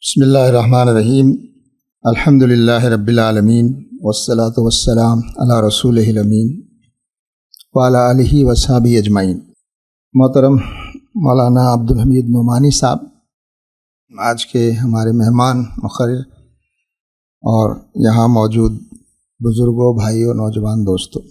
بسم اللہ الرحمن الرحیم الحمد للہ رب العالمین والصلاة والسلام علی رسولہ الامین وعلی آلہ وصحبہ اجمعین۔ محترم مولانا عبدالحمید نعمانی صاحب آج کے ہمارے مہمان مقرر اور یہاں موجود بزرگوں، بھائیوں، نوجوان دوستوں،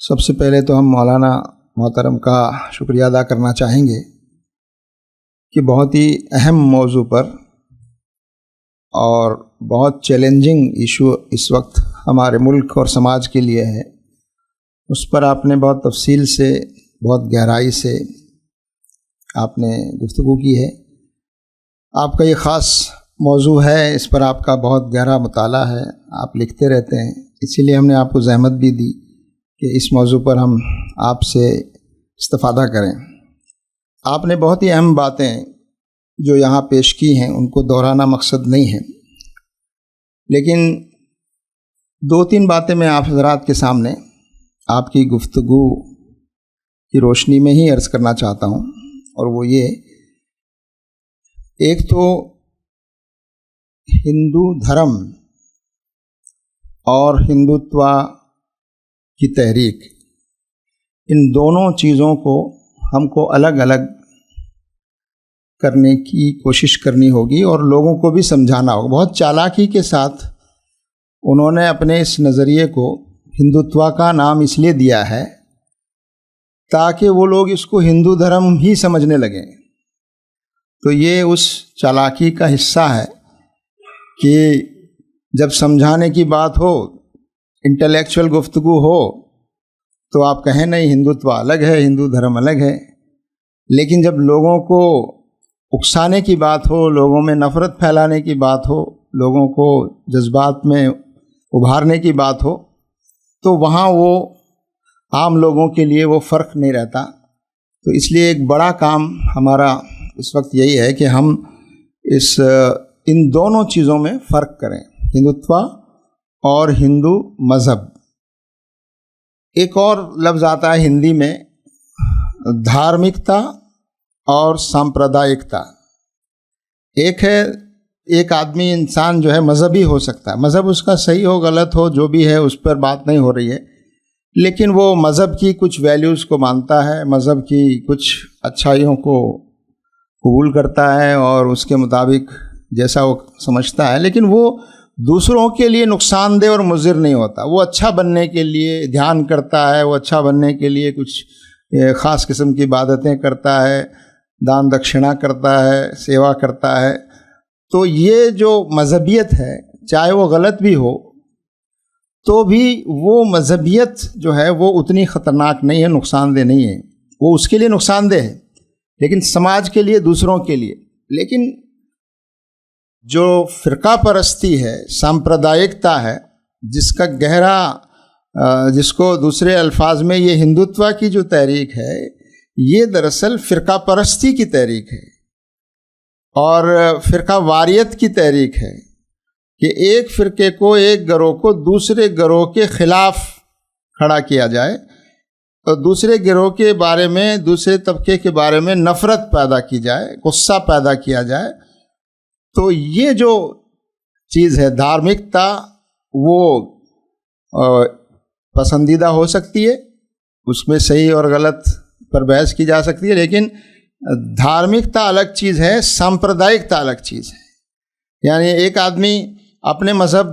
سب سے پہلے تو ہم مولانا محترم کا شکریہ ادا کرنا چاہیں گے کہ بہت ہی اہم موضوع پر اور بہت چیلنجنگ ایشو اس وقت ہمارے ملک اور سماج کے لیے ہے، اس پر آپ نے بہت تفصیل سے، بہت گہرائی سے آپ نے گفتگو کی ہے۔ آپ کا یہ خاص موضوع ہے، اس پر آپ کا بہت گہرا مطالعہ ہے، آپ لکھتے رہتے ہیں، اسی لیے ہم نے آپ کو زحمت بھی دی کہ اس موضوع پر ہم آپ سے استفادہ کریں۔ آپ نے بہت ہی اہم باتیں جو یہاں پیش کی ہیں ان کو دہرانا مقصد نہیں ہے، لیکن دو تین باتیں میں آپ حضرات کے سامنے آپ کی گفتگو کی روشنی میں ہی عرض کرنا چاہتا ہوں، اور وہ یہ، ایک تو ہندو دھرم اور ہندوتوا کی تحریک، ان دونوں چیزوں کو ہم کو الگ الگ کرنے کی کوشش کرنی ہوگی اور لوگوں کو بھی سمجھانا ہوگا۔ بہت چالاکی کے ساتھ انہوں نے اپنے اس نظریے کو ہندوتوا کا نام اس لیے دیا ہے تاکہ وہ لوگ اس کو ہندو دھرم ہی سمجھنے لگیں۔ تو یہ اس چالاکی کا حصہ ہے کہ جب سمجھانے کی بات ہو، انٹلیکچوئل گفتگو ہو، تو آپ کہیں نہیں ہندوتوا الگ ہے، ہندو دھرم الگ ہے، لیکن جب لوگوں کو اکسانے کی بات ہو، لوگوں میں نفرت پھیلانے کی بات ہو، لوگوں کو جذبات میں ابھارنے کی بات ہو، تو وہاں وہ عام لوگوں کے لیے وہ فرق نہیں رہتا۔ تو اس لیے ایک بڑا کام ہمارا اس وقت یہی ہے کہ ہم ان دونوں چیزوں میں فرق کریں، ہندوتوا اور ہندو مذہب۔ ایک اور لفظ آتا ہے ہندی میں، دھارمکتا اور سامپردائکتا۔ ایک ہے، ایک آدمی انسان جو ہے مذہبی ہو سکتا ہے، مذہب اس کا صحیح ہو غلط ہو جو بھی ہے اس پر بات نہیں ہو رہی ہے، لیکن وہ مذہب کی کچھ ویلیوز کو مانتا ہے، مذہب کی کچھ اچھائیوں کو قبول کرتا ہے اور اس کے مطابق جیسا وہ سمجھتا ہے، لیکن وہ دوسروں کے لیے نقصان دہ اور مضر نہیں ہوتا۔ وہ اچھا بننے کے لیے دھیان کرتا ہے، وہ اچھا بننے کے لیے کچھ خاص قسم کی عبادتیں کرتا ہے، دان دکشنا کرتا ہے، سیوا کرتا ہے۔ تو یہ جو مذہبیت ہے، چاہے وہ غلط بھی ہو تو بھی وہ مذہبیت جو ہے وہ اتنی خطرناک نہیں ہے، نقصان دہ نہیں ہے۔ وہ اس کے لیے نقصان دہ ہے، لیکن سماج کے لیے، دوسروں کے لیے۔ لیکن جو فرقہ پرستی ہے، سامپردائکتا ہے، جس کا گہرا، جس کو دوسرے الفاظ میں یہ ہندوتوا کی جو تحریک ہے، یہ دراصل فرقہ پرستی کی تحریک ہے اور فرقہ واریت کی تحریک ہے کہ ایک فرقے کو، ایک گروہ کو دوسرے گروہ کے خلاف کھڑا کیا جائے اور دوسرے گروہ کے بارے میں، دوسرے طبقے کے بارے میں نفرت پیدا کی جائے، غصہ پیدا کیا جائے۔ تو یہ جو چیز ہے دھارمکتا، وہ پسندیدہ ہو سکتی ہے، اس میں صحیح اور غلط پر بحث کی جا سکتی ہے، لیکن دھارمکتا الگ چیز ہے، سامپردائکتا الگ چیز ہے۔ یعنی ایک آدمی اپنے مذہب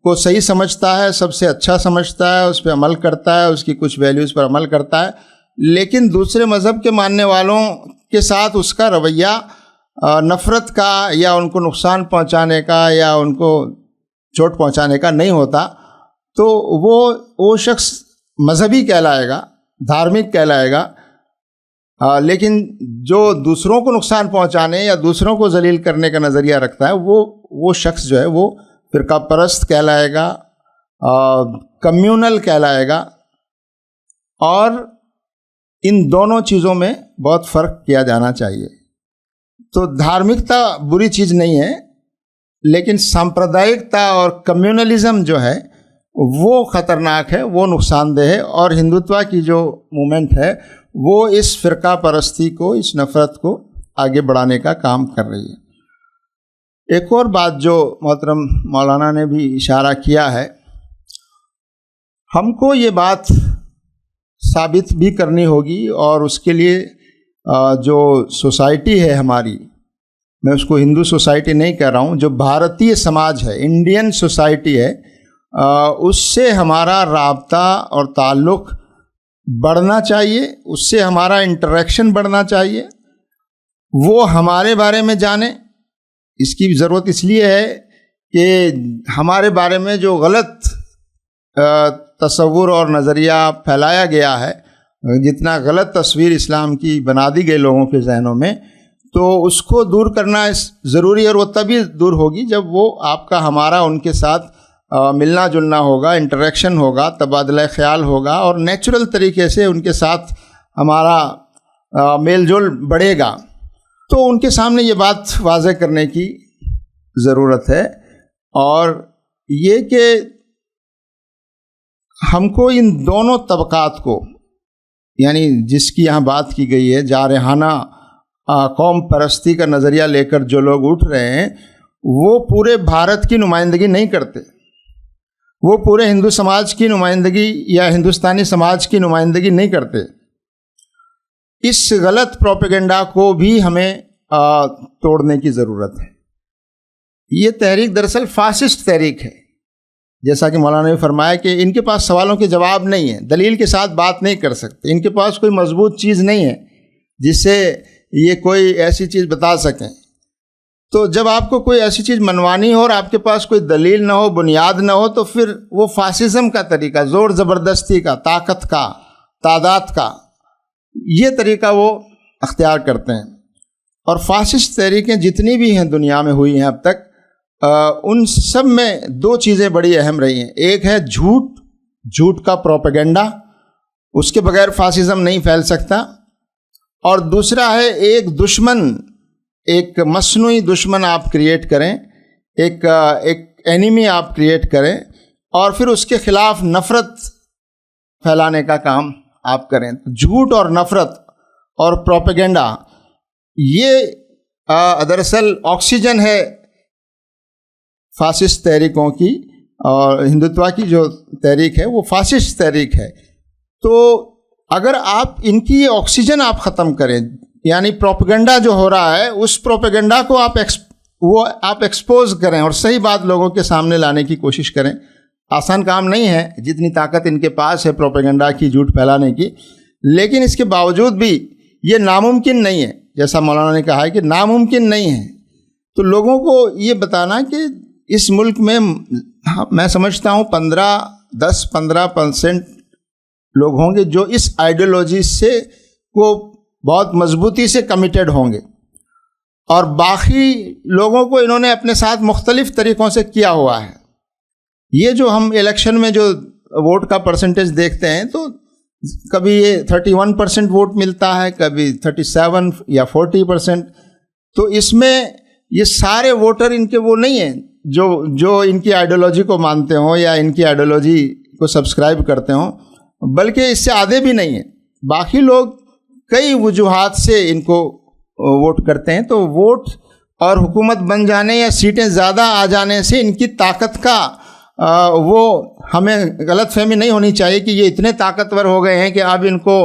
کو صحیح سمجھتا ہے، سب سے اچھا سمجھتا ہے، اس پہ عمل کرتا ہے، اس کی کچھ ویلیوز پر عمل کرتا ہے، لیکن دوسرے مذہب کے ماننے والوں کے ساتھ اس کا رویہ نفرت کا یا ان کو نقصان پہنچانے کا یا ان کو چوٹ پہنچانے کا نہیں ہوتا، تو وہ شخص مذہبی کہلائے گا، دھارمک کہلائے گا۔ لیکن جو دوسروں کو نقصان پہنچانے یا دوسروں کو ذلیل کرنے کا نظریہ رکھتا ہے، وہ شخص جو ہے وہ فرقہ پرست کہلائے گا، کمیونل کہلائے گا۔ اور ان دونوں چیزوں میں بہت فرق کیا جانا چاہیے۔ تو دھارمکتا بری چیز نہیں ہے، لیکن سامپردائکتا اور کمیونلزم جو ہے وہ خطرناک ہے، وہ نقصان دہ ہے، اور ہندوتوا کی جو موومنٹ ہے وہ اس فرقہ پرستی کو، اس نفرت کو آگے بڑھانے کا کام کر رہی ہے۔ ایک اور بات جو محترم مولانا نے بھی اشارہ کیا ہے، ہم کو یہ بات ثابت بھی کرنی ہوگی، اور اس کے لیے جو سوسائٹی ہے ہماری، میں اس کو ہندو سوسائٹی نہیں کہہ رہا ہوں، جو بھارتیہ سماج ہے، انڈین سوسائٹی ہے، اس سے ہمارا رابطہ اور تعلق بڑھنا چاہیے، اس سے ہمارا انٹریکشن بڑھنا چاہیے، وہ ہمارے بارے میں جانیں۔ اس کی ضرورت اس لیے ہے کہ ہمارے بارے میں جو غلط تصور اور نظریہ پھیلایا گیا ہے، جتنا غلط تصویر اسلام کی بنا دی گئی لوگوں کے ذہنوں میں، تو اس کو دور کرنا ضروری ہے، اور وہ تبھی دور ہوگی جب وہ آپ کا ہمارا ان کے ساتھ ملنا جلنا ہوگا، انٹریکشن ہوگا، تبادلہ خیال ہوگا، اور نیچرل طریقے سے ان کے ساتھ ہمارا میل جول بڑھے گا۔ تو ان کے سامنے یہ بات واضح کرنے کی ضرورت ہے، اور یہ کہ ہم کو ان دونوں طبقات کو، یعنی جس کی یہاں بات کی گئی ہے، جارحانہ قوم پرستی کا نظریہ لے کر جو لوگ اٹھ رہے ہیں، وہ پورے بھارت کی نمائندگی نہیں کرتے، وہ پورے ہندو سماج کی نمائندگی یا ہندوستانی سماج کی نمائندگی نہیں کرتے۔ اس غلط پروپیگنڈا کو بھی ہمیں توڑنے کی ضرورت ہے۔ یہ تحریک دراصل فاسسٹ تحریک ہے، جیسا کہ مولانا نے فرمایا کہ ان کے پاس سوالوں کے جواب نہیں ہیں، دلیل کے ساتھ بات نہیں کر سکتے، ان کے پاس کوئی مضبوط چیز نہیں ہے جس سے یہ کوئی ایسی چیز بتا سکیں۔ تو جب آپ کو کوئی ایسی چیز منوانی ہو اور آپ کے پاس کوئی دلیل نہ ہو، بنیاد نہ ہو، تو پھر وہ فاسزم کا طریقہ، زور زبردستی کا، طاقت کا، تعداد کا، یہ طریقہ وہ اختیار کرتے ہیں۔ اور فاسسٹ تحریکیں جتنی بھی ہیں دنیا میں ہوئی ہیں اب تک، ان سب میں دو چیزیں بڑی اہم رہی ہیں۔ ایک ہے جھوٹ کا پروپیگنڈا، اس کے بغیر فاسزم نہیں پھیل سکتا، اور دوسرا ہے ایک دشمن، ایک مصنوعی دشمن آپ کریٹ کریں، ایک اینیمی آپ کریٹ کریں، اور پھر اس کے خلاف نفرت پھیلانے کا کام آپ کریں۔ جھوٹ اور نفرت اور پروپیگنڈا، یہ دراصل آکسیجن ہے فاسسٹ تحریکوں کی، اور ہندوتوا کی جو تحریک ہے وہ فاسسٹ تحریک ہے۔ تو اگر آپ ان کی یہ آکسیجن آپ ختم کریں، یعنی پروپیگنڈا جو ہو رہا ہے، اس پروپیگنڈا کو آپ ایکسپوز کریں اور صحیح بات لوگوں کے سامنے لانے کی کوشش کریں۔ آسان کام نہیں ہے، جتنی طاقت ان کے پاس ہے پروپیگنڈا کی، جھوٹ پھیلانے کی، لیکن اس کے باوجود بھی یہ ناممکن نہیں ہے، جیسا مولانا نے کہا ہے کہ ناممکن نہیں ہے۔ تو لوگوں کو یہ بتانا کہ اس ملک میں سمجھتا ہوں 10-15% لوگ ہوں گے جو اس آئیڈیالوجی سے کو بہت مضبوطی سے کمیٹڈ ہوں گے، اور باقی لوگوں کو انہوں نے اپنے ساتھ مختلف طریقوں سے کیا ہوا ہے۔ یہ جو ہم الیکشن میں جو ووٹ کا پرسنٹیج دیکھتے ہیں، تو کبھی یہ 31% ووٹ ملتا ہے، کبھی 37 یا 40%، تو اس میں یہ سارے ووٹر ان کے وہ نہیں ہیں جو ان کی آئیڈیالوجی کو مانتے ہوں یا ان کی آئیڈیالوجی کو سبسکرائب کرتے ہوں، بلکہ اس سے آدھے بھی نہیں ہیں۔ باقی لوگ کئی وجوہات سے ان کو ووٹ کرتے ہیں۔ تو ووٹ اور حکومت بن جانے یا سیٹیں زیادہ آ جانے سے ان کی طاقت کا وہ ہمیں غلط فہمی نہیں ہونی چاہیے کہ یہ اتنے طاقتور ہو گئے ہیں کہ اب ان کو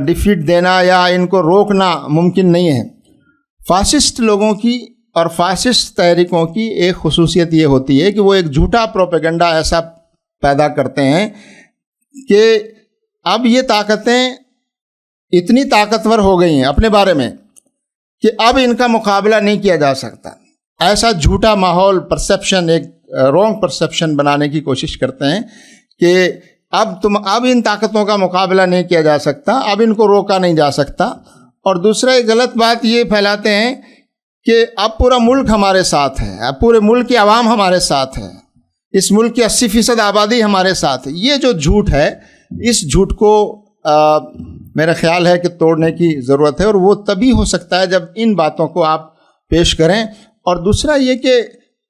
ڈیفیٹ دینا یا ان کو روکنا ممکن نہیں ہے۔ فاسسٹ لوگوں کی اور فاسسٹ تحریکوں کی ایک خصوصیت یہ ہوتی ہے کہ وہ ایک جھوٹا پروپیگنڈا ایسا پیدا کرتے ہیں کہ اب یہ طاقتیں اتنی طاقتور ہو گئی ہیں اپنے بارے میں کہ اب ان کا مقابلہ نہیں کیا جا سکتا۔ ایسا جھوٹا ماحول، پرسیپشن، ایک رونگ پرسیپشن بنانے کی کوشش کرتے ہیں کہ اب ان طاقتوں کا مقابلہ نہیں کیا جا سکتا، اب ان کو روکا نہیں جا سکتا۔ اور دوسرا ایک غلط بات یہ پھیلاتے ہیں کہ اب پورا ملک ہمارے ساتھ ہے، اب پورے ملک کی عوام ہمارے ساتھ ہے، اس ملک کی 80% آبادی ہمارے ساتھ ہے۔ یہ جو جھوٹ ہے، اس جھوٹ کو میرا خیال ہے کہ توڑنے کی ضرورت ہے، اور وہ تبھی ہو سکتا ہے جب ان باتوں کو آپ پیش کریں۔ اور دوسرا یہ کہ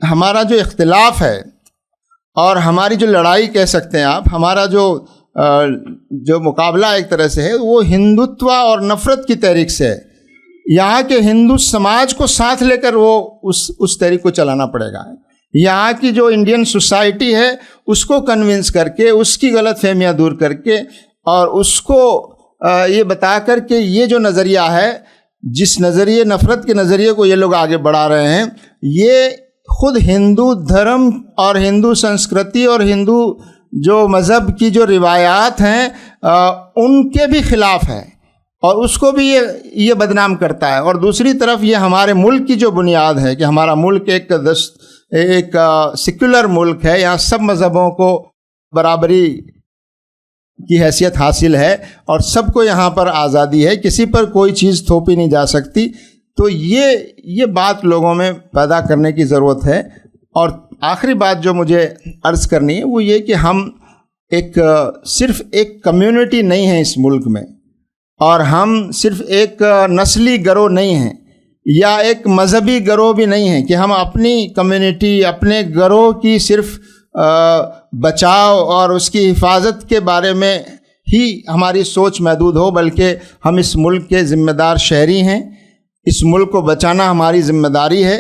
ہمارا جو اختلاف ہے اور ہماری جو لڑائی کہہ سکتے ہیں آپ، ہمارا جو مقابلہ ایک طرح سے ہے، وہ ہندوتوا اور نفرت کی تحریک سے ہے۔ یہاں کے ہندو سماج کو ساتھ لے کر وہ اس تحریک کو چلانا پڑے گا. یہاں کی جو انڈین سوسائٹی ہے اس کو کنونس کر کے، اس کی غلط فہمیاں دور کر کے، اور اس کو یہ بتا کر کہ یہ جو نظریہ ہے، جس نظریے نفرت کے نظریے کو یہ لوگ آگے بڑھا رہے ہیں، یہ خود ہندو دھرم اور ہندو سنسکرتی اور ہندو جو مذہب کی جو روایات ہیں ان کے بھی خلاف ہے، اور اس کو بھی یہ بدنام کرتا ہے. اور دوسری طرف یہ ہمارے ملک کی جو بنیاد ہے کہ ہمارا ملک ایک سیکولر ملک ہے، یہاں سب مذہبوں کو برابری کی حیثیت حاصل ہے اور سب کو یہاں پر آزادی ہے، کسی پر کوئی چیز تھوپی نہیں جا سکتی. تو یہ بات لوگوں میں پیدا کرنے کی ضرورت ہے. اور آخری بات جو مجھے عرض کرنی ہے وہ یہ کہ ہم صرف ایک کمیونٹی نہیں ہیں اس ملک میں، اور ہم صرف ایک نسلی گروہ نہیں ہیں یا ایک مذہبی گروہ بھی نہیں ہیں کہ ہم اپنی کمیونٹی، اپنے گروہ کی صرف بچاؤ اور اس کی حفاظت کے بارے میں ہی ہماری سوچ محدود ہو، بلکہ ہم اس ملک کے ذمہ دار شہری ہیں. اس ملک کو بچانا ہماری ذمہ داری ہے،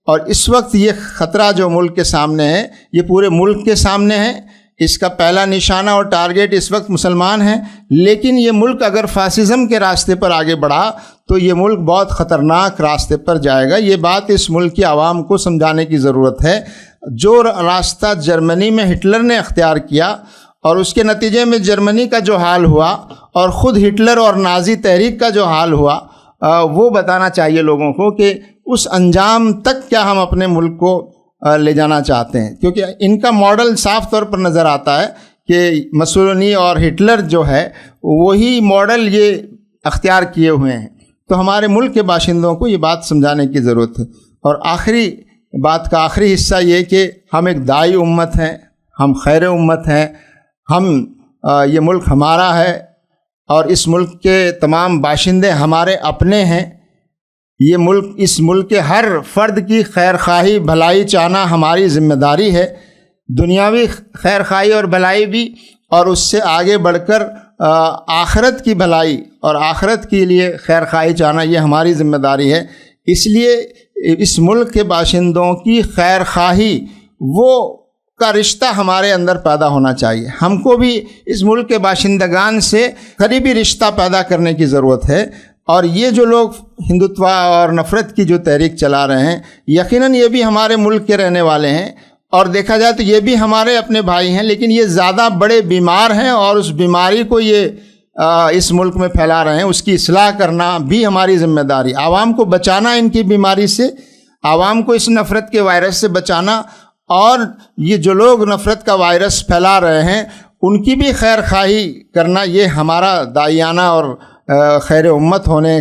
اور اس وقت یہ خطرہ جو ملک کے سامنے ہے یہ پورے ملک کے سامنے ہے. اس کا پہلا نشانہ اور ٹارگیٹ اس وقت مسلمان ہیں، لیکن یہ ملک اگر فاسزم کے راستے پر آگے بڑھا تو یہ ملک بہت خطرناک راستے پر جائے گا. یہ بات اس ملک کی عوام کو سمجھانے کی ضرورت ہے. جو راستہ جرمنی میں ہٹلر نے اختیار کیا اور اس کے نتیجے میں جرمنی کا جو حال ہوا اور خود ہٹلر اور نازی تحریک کا جو حال ہوا، وہ بتانا چاہیے لوگوں کو کہ اس انجام تک کیا ہم اپنے ملک کو لے جانا چاہتے ہیں. کیونکہ ان کا ماڈل صاف طور پر نظر آتا ہے کہ مسولینی اور ہٹلر جو ہے وہی ماڈل یہ اختیار کیے ہوئے ہیں. تو ہمارے ملک کے باشندوں کو یہ بات سمجھانے کی ضرورت ہے. اور آخری بات کا آخری حصہ یہ کہ ہم ایک داعی امت ہیں، ہم خیر امت ہیں، یہ ملک ہمارا ہے اور اس ملک کے تمام باشندے ہمارے اپنے ہیں. یہ ملک، اس ملک کے ہر فرد کی خیر خواہی بھلائی چاہنا ہماری ذمہ داری ہے، دنیاوی خیر خواہی اور بھلائی بھی، اور اس سے آگے بڑھ کر آخرت کی بھلائی اور آخرت کے لیے خیر خواہی چاہنا یہ ہماری ذمہ داری ہے. اس لیے اس ملک کے باشندوں کی خیر خواہی وہ کا رشتہ ہمارے اندر پیدا ہونا چاہیے. ہم کو بھی اس ملک کے باشندگان سے قریبی رشتہ پیدا کرنے کی ضرورت ہے. اور یہ جو لوگ ہندوتوا اور نفرت کی جو تحریک چلا رہے ہیں، یقیناً یہ بھی ہمارے ملک کے رہنے والے ہیں، اور دیکھا جائے تو یہ بھی ہمارے اپنے بھائی ہیں، لیکن یہ زیادہ بڑے بیمار ہیں اور اس بیماری کو یہ اس ملک میں پھیلا رہے ہیں. اس کی اصلاح کرنا بھی ہماری ذمہ داری، عوام کو بچانا ان کی بیماری سے، عوام کو اس نفرت کے وائرس سے بچانا، اور یہ جو لوگ نفرت کا وائرس پھیلا رہے ہیں ان کی بھی خیر خواہی کرنا، یہ ہمارا داعیانہ اور خیر امت ہونے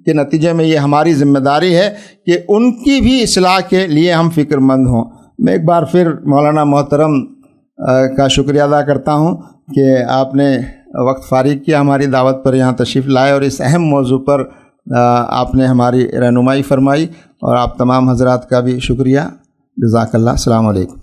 کے نتیجے میں یہ ہماری ذمہ داری ہے کہ ان کی بھی اصلاح کے لیے ہم فکر مند ہوں. میں ایک بار پھر مولانا محترم کا شکریہ ادا کرتا ہوں کہ آپ نے وقت فارغ کیا، ہماری دعوت پر یہاں تشریف لائے اور اس اہم موضوع پر آپ نے ہماری رہنمائی فرمائی. اور آپ تمام حضرات کا بھی شکریہ. جزاک اللہ. السلام علیکم.